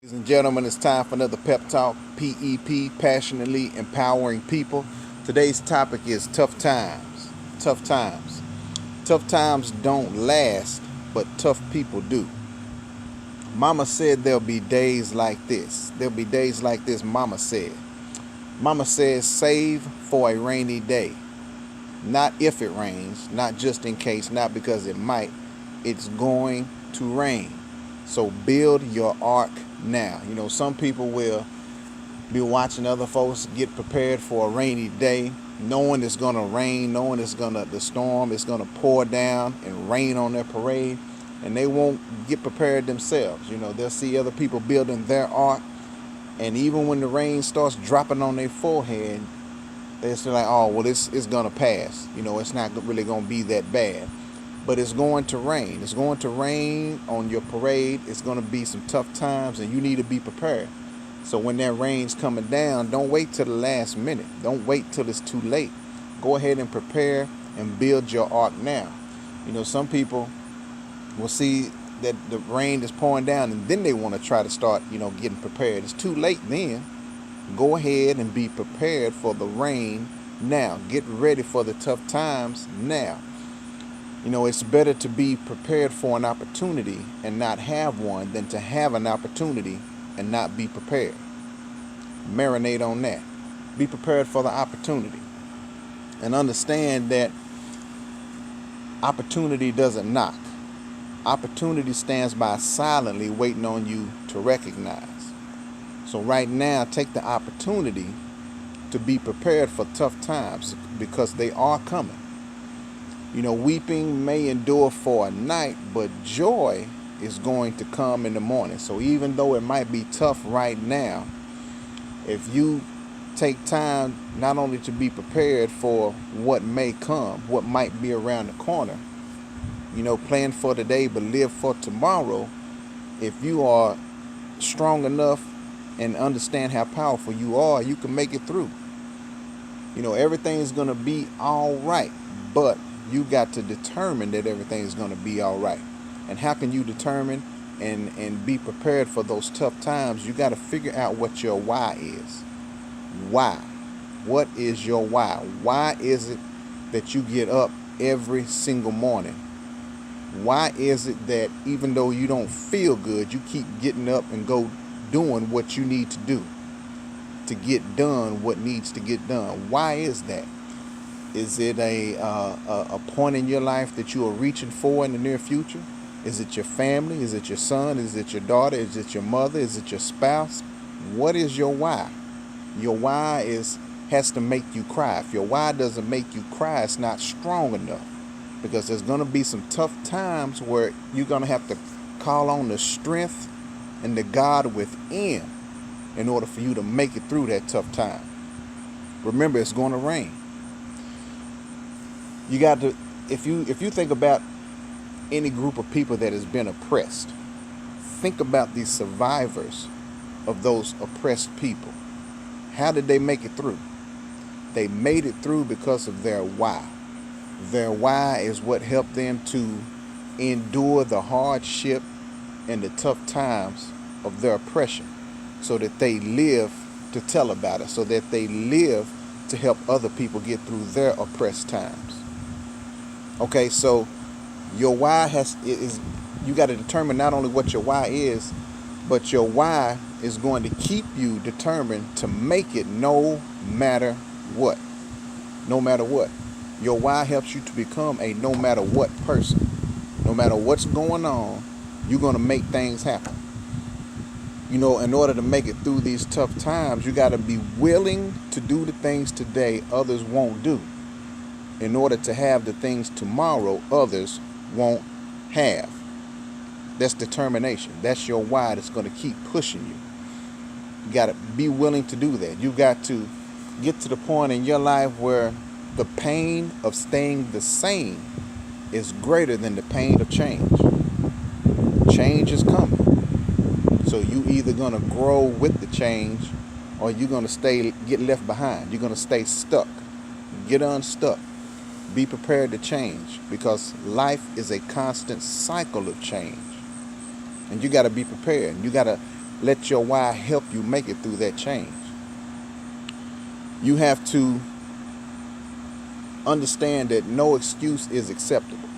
Ladies and gentlemen, it's time for another Pep Talk. PEP, passionately empowering people. Today's topic is tough times. Tough times. Tough times don't last, but tough people do. Mama said there'll be days like this. There'll be days like this, Mama said. Mama says save for a rainy day. Not if it rains, not just in case, not because it might. It's going to rain. So build your ark now. Some people will be watching other folks get prepared for a rainy day, knowing it's gonna rain, knowing the storm is gonna pour down and rain on their parade, and they won't get prepared themselves. They'll see other people building their ark, and even when the rain starts dropping on their forehead, they're still like, oh well, it's gonna pass. It's not really gonna be that bad. But it's going to rain. It's going to rain on your parade. It's going to be some tough times, and you need to be prepared. So when that rain's coming down, don't wait till the last minute. Don't wait till it's too late. Go ahead and prepare and build your ark now. Some people will see that the rain is pouring down, and then they want to try to start, getting prepared. It's too late then. Go ahead and be prepared for the rain now. Get ready for the tough times now. It's better to be prepared for an opportunity and not have one than to have an opportunity and not be prepared. Marinate on that. Be prepared for the opportunity. And understand that opportunity doesn't knock. Opportunity stands by silently waiting on you to recognize. So right now, take the opportunity to be prepared for tough times because they are coming. Weeping may endure for a night, but joy is going to come in the morning. So even though it might be tough right now, if you take time not only to be prepared for what may come, what might be around the corner, plan for today but live for tomorrow, if you are strong enough and understand how powerful you are, you can make it through. Everything's going to be all right, but you got to determine that everything is going to be all right. And how can you determine and be prepared for those tough times? You got to figure out what your why is. Why? What is your why? Why is it that you get up every single morning? Why is it that even though you don't feel good, you keep getting up and go doing what you need to do to get done what needs to get done? Why is that? Is it a point in your life that you are reaching for in the near future? Is it your family? Is it your son? Is it your daughter? Is it your mother? Is it your spouse? What is your why? Your why has to make you cry. If your why doesn't make you cry, it's not strong enough. Because there's going to be some tough times where you're going to have to call on the strength and the God within in order for you to make it through that tough time. Remember, it's going to rain. You got to, if you think about any group of people that has been oppressed, think about the survivors of those oppressed people. How did they make it through? They made it through because of their why. Their why is what helped them to endure the hardship and the tough times of their oppression, so that they live to tell about it, so that they live to help other people get through their oppressed times. Okay, so your why is you got to determine not only what your why is, but your why is going to keep you determined to make it no matter what. No matter what. Your why helps you to become a no matter what person. No matter what's going on, you're going to make things happen. In order to make it through these tough times, you got to be willing to do the things today others won't do, in order to have the things tomorrow others won't have. That's determination. That's your why that's going to keep pushing you. You got to be willing to do that. You got to get to the point in your life where the pain of staying the same is greater than the pain of change. Change is coming. So you either going to grow with the change, or you're going to get left behind. You're going to stay stuck. Get unstuck. Be prepared to change, because life is a constant cycle of change. And you got to be prepared. You got to Let your why help you make it through that change. You have to understand that no excuse is acceptable.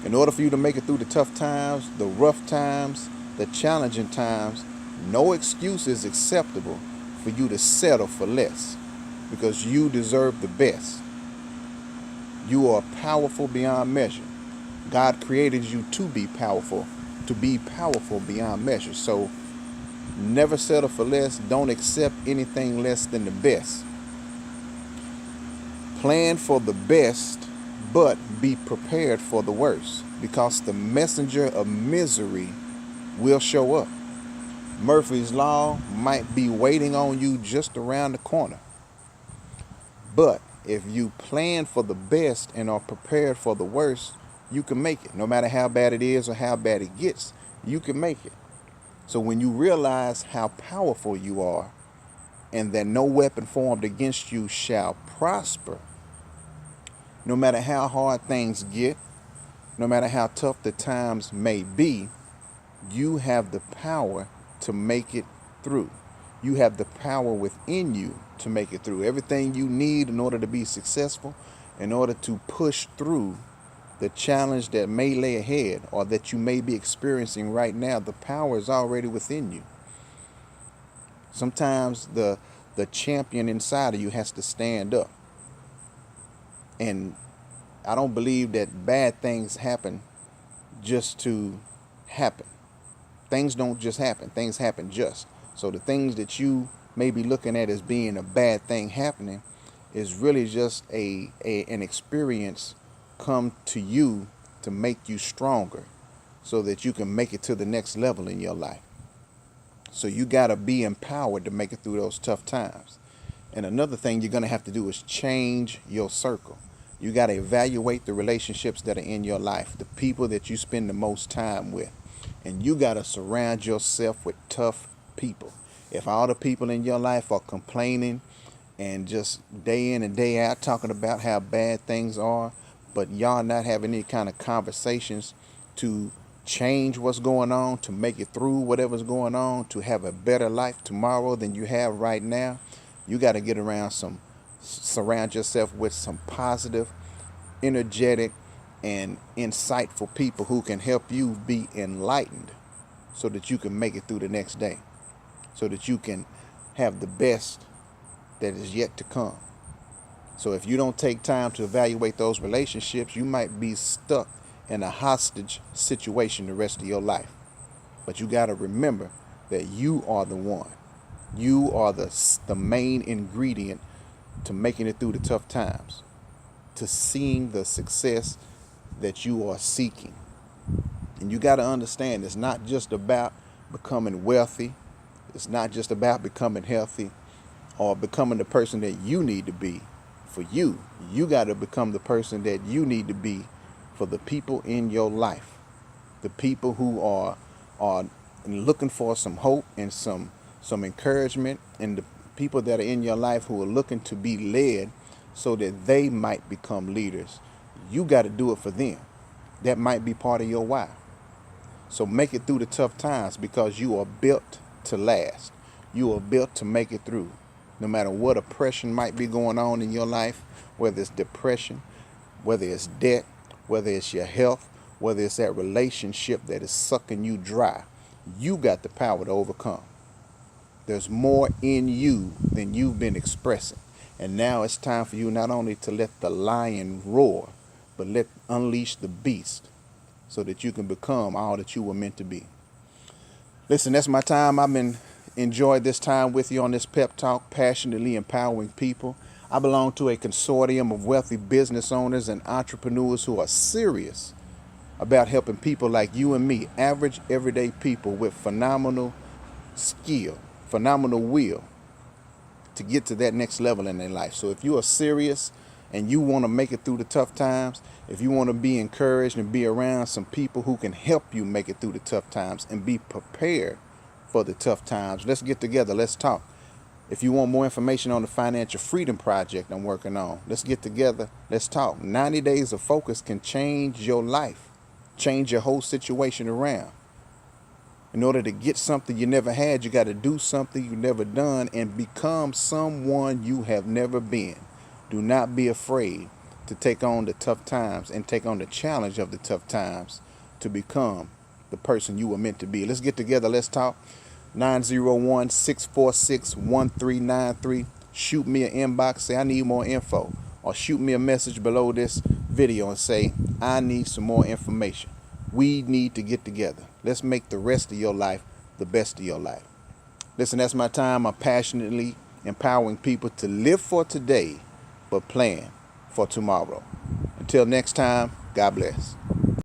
In order for you to make it through the tough times, the rough times, the challenging times, no excuse is acceptable for you to settle for less, because you deserve the best. You are powerful beyond measure. God created you to be powerful beyond measure. So never settle for less. Don't accept anything less than the best. Plan for the best, but be prepared for the worst, because the messenger of misery will show up. Murphy's Law might be waiting on you just around the corner. But if you plan for the best and are prepared for the worst, you can make it. No matter how bad it is or how bad it gets, you can make it. So when you realize how powerful you are and that no weapon formed against you shall prosper, no matter how hard things get, no matter how tough the times may be, you have the power to make it through. You have the power within you to make it through. Everything you need in order to be successful, in order to push through the challenge that may lay ahead or that you may be experiencing right now, the power is already within you. Sometimes the champion inside of you has to stand up. And I don't believe that bad things happen just to happen. Things don't just happen. Things happen just. So the things that you may be looking at as being a bad thing happening is really just an experience come to you to make you stronger so that you can make it to the next level in your life. So you got to be empowered to make it through those tough times. And another thing you're going to have to do is change your circle. You got to evaluate the relationships that are in your life, the people that you spend the most time with. And you got to surround yourself with tough people. If all the people in your life are complaining and just day in and day out talking about how bad things are, but y'all not having any kind of conversations to change what's going on, to make it through whatever's going on, to have a better life tomorrow than you have right now, you got to get around surround yourself with some positive, energetic, and insightful people who can help you be enlightened so that you can make it through the next day, so that you can have the best that is yet to come. So if you don't take time to evaluate those relationships, you might be stuck in a hostage situation the rest of your life. But you got to remember that you are the one. You are the main ingredient to making it through the tough times, to seeing the success that you are seeking. And you got to understand, it's not just about becoming wealthy. It's not just about becoming healthy or becoming the person that you need to be for you. You got to become the person that you need to be for the people in your life, the people who are looking for some hope and some encouragement, and the people that are in your life who are looking to be led so that they might become leaders. You got to do it for them. That might be part of your why. So make it through the tough times, because you are built to last. You are built to make it through. No matter what oppression might be going on in your life, whether it's depression, whether it's debt, whether it's your health, whether it's that relationship that is sucking you dry, you got the power to overcome. There's more in you than you've been expressing. And now it's time for you not only to let the lion roar, but unleash the beast so that you can become all that you were meant to be. Listen, that's my time. I've been enjoyed this time with you on this pep talk, passionately empowering people. I belong to a consortium of wealthy business owners and entrepreneurs who are serious about helping people like you and me, average, everyday people with phenomenal skill, phenomenal will, to get to that next level in their life. So if you are serious and you want to make it through the tough times, if you want to be encouraged and be around some people who can help you make it through the tough times and be prepared for the tough times, let's get together. Let's talk. If you want more information on the Financial Freedom Project I'm working on, let's get together. Let's talk. 90 days of focus can change your life, change your whole situation around. In order to get something you never had, you got to do something you never done and become someone you have never been. Do not be afraid to take on the tough times and take on the challenge of the tough times to become the person you were meant to be. Let's get together. Let's talk. 901-646-1393. Shoot me an inbox. Say, I need more info. Or shoot me a message below this video and say, I need some more information. We need to get together. Let's make the rest of your life the best of your life. Listen, that's my time. I'm passionately empowering people to live for today, but plan for tomorrow. Until next time, God bless.